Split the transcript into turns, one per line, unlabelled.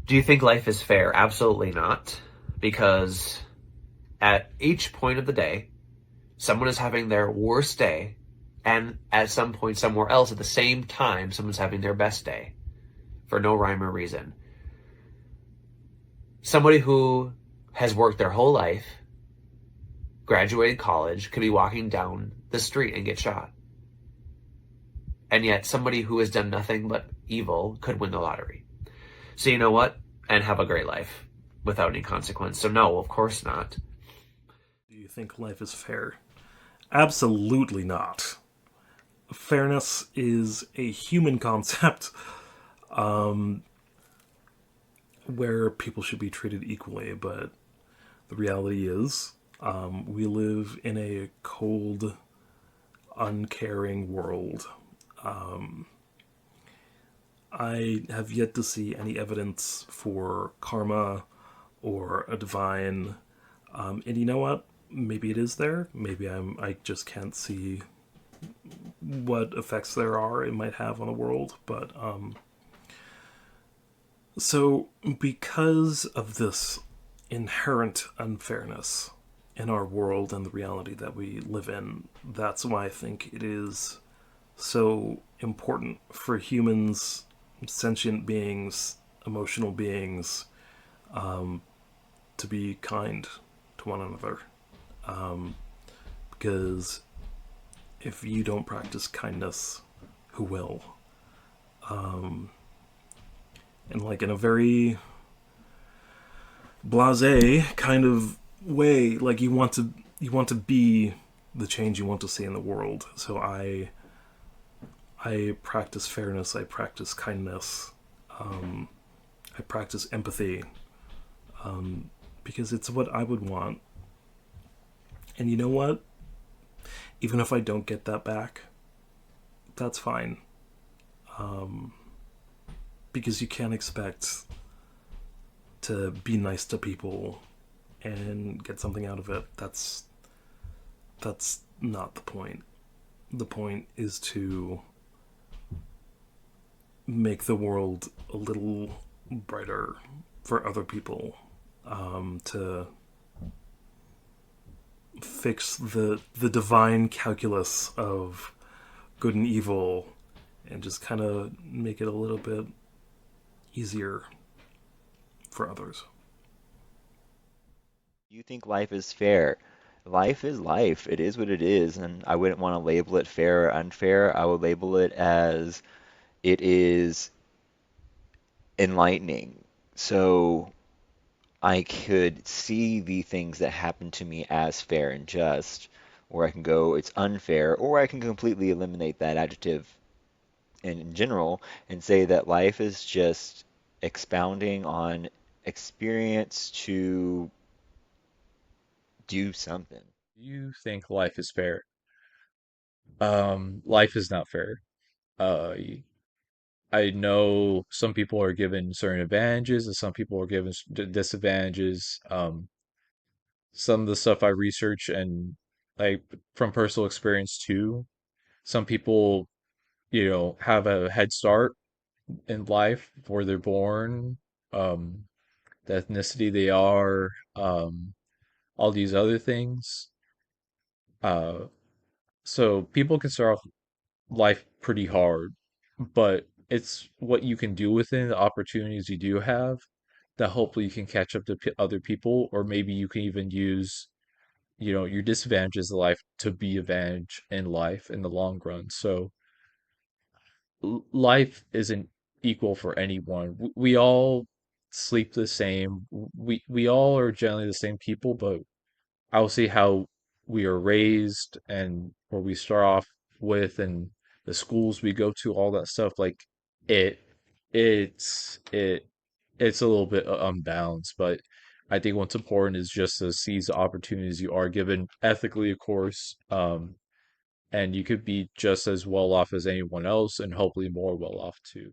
Do you think life is fair? Absolutely not. Because at each point of the day, someone is having their worst day, and at some point somewhere else at the same time, someone's having their best day for no rhyme or reason. Somebody who has worked their whole life, graduated college, could be walking down the street and get shot. And yet somebody who has done nothing but evil could win the lottery. So you know what? And have a great life without any consequence. So no, of course not.
Do you think life is fair? Absolutely not. Fairness is a human concept where people should be treated equally, but the reality is we live in a cold, uncaring world. I have yet to see any evidence for karma or a divine. And you know what? Maybe it is there. Maybe I just can't see what effects there are it might have on the world. But so because of this inherent unfairness in our world and the reality that we live in, that's why I think it is so important for humans, sentient beings, emotional beings, to be kind to one another. Um, because if you don't practice kindness, who will? And like in a very blasé kind of way, like you want to be the change you want to see in the world. So I practice fairness. I practice kindness. I practice empathy because it's what I would want. And you know what? Even if I don't get that back, that's fine. Because you can't expect to be nice to people and get something out of it. That's not the point. The point is to make the world a little brighter for other people, to fix the divine calculus of good and evil and just kind of make it a little bit easier for others.
You think life is fair? Life is life. It is what it is, and I wouldn't want to label it fair or unfair. I would label it as it is enlightening. So I could see the things that happen to me as fair and just, or I can go, it's unfair, or I can completely eliminate that adjective in general and say that life is just expounding on experience to do something.
You think life is fair? Life is not fair. I know some people are given certain advantages and some people are given disadvantages. Some of the stuff I research and like from personal experience too, some people, have a head start in life before they're born, um, the ethnicity they are, all these other things. Uh, so people can start off life pretty hard, but it's what you can do within the opportunities you do have that hopefully you can catch up to other people, or maybe you can even use, your disadvantages in life to be advantage in life in the long run. So life isn't equal for anyone. We all sleep the same. We all are generally the same people, but I'll see how we are raised and where we start off with and the schools we go to, all that stuff. Like it, it it's a little bit unbalanced, but I think what's important is just to seize the opportunities you are given ethically, of course. And you could be just as well off as anyone else, and hopefully more well off too.